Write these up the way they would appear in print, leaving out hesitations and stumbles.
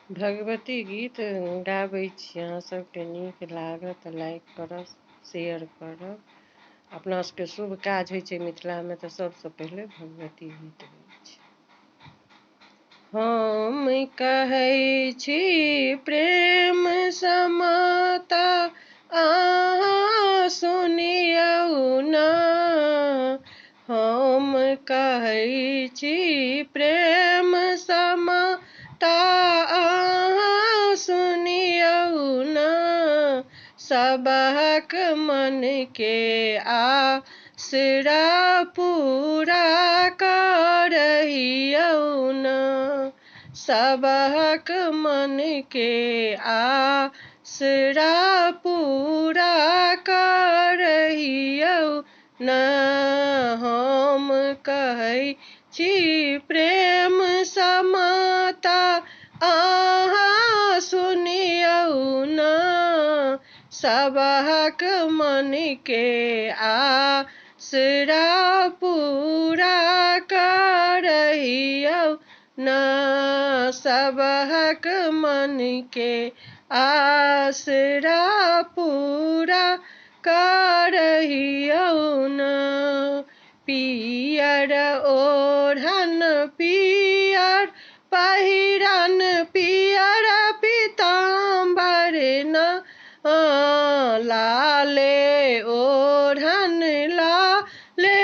भगवती गीत गाबै छी। अहाँ सबके नीक लागत तऽ लाइक करब, शेयर करब। अपना सबके शुभ काज होइ छै मिथिलामे तऽ सबसँ पहिले भगवती गीत होइ छै। हम कहै छी प्रेम समता, अहाँ सुनियौ ना। हम कहै छी प्रेम समता, अहाँ सुनियौ ना। सबहक मन के आसरा पूरा करहियौ ना। सबहक मन के आसरा पूरा करहियौ ना। हम कहै छी प्रेम समता, अहाँ सुनियौ ना। सबहक मन के आसरा पूरा करहियौ ना। सबहक मन के आसरा पूरा करहियौ ना। पियर ओढ़न पियर पहिरन, पियर पीताम्बर ना। लाले ओढ़न लाले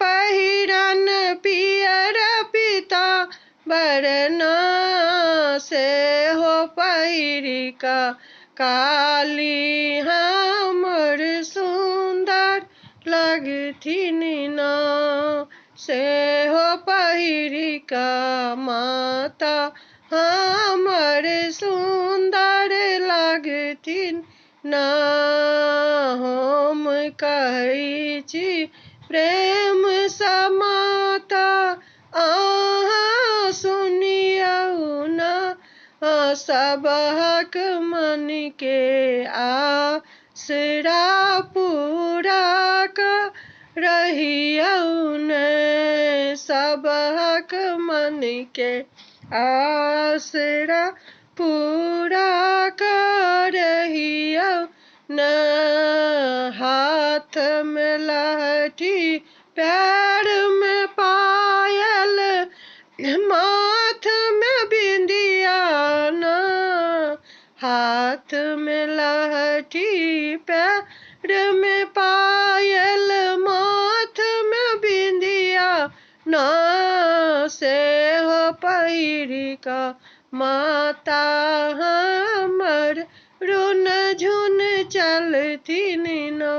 पहिरन, पियर पीताम्बर ना। सेहो पहिरि कऽ काली हमर सुन्दर लगथिन ना। सेहो पहिरि कऽ माता हमर सुन्दर लगथिन ना। हम कहै छी प्रेम समता, अहाँ सुनियौ ना। सबहक मन के आसरा पूरा करहियौ ना। सबहक मन के आसरा पूरा करहियौ ना। हाथ में लहठी पैर में पायल, माथ में बिंदिया ना। हाथ में लहठी पैर में पायल, माथ में बिंदिया ना। सेहो पहिरि कऽ माता हमर रुन झुन चलथिन ना।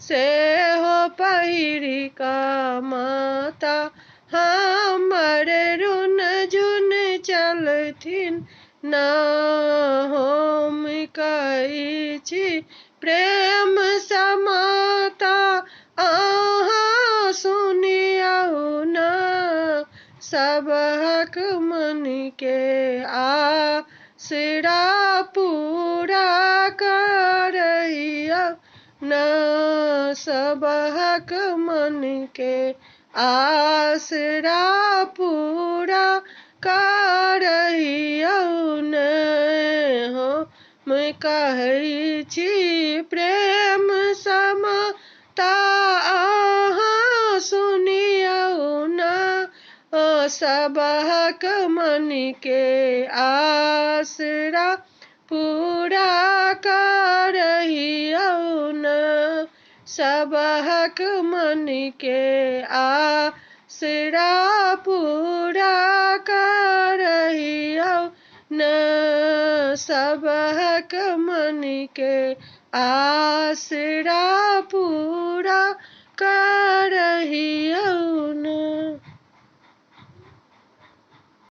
सेहो पहिरि कऽ माता हमर रुन झुन चलथिन ना। हम कहै छी प्रेम समता, अहाँ सुनियौ ना। सबहक मन के आसरा पूरा करहियौ ना। सबहक मन के आसरा पूरा करहियौ ना। हम कहै छी प्रेम समता, अहाँ सुनियौ ना। सबहक मन के आसरा पूरा करहियौ ना। सबहक मन के आसरा पूरा करहियौ ना। सबहक मन के आसरा पूरा करहियौ ना।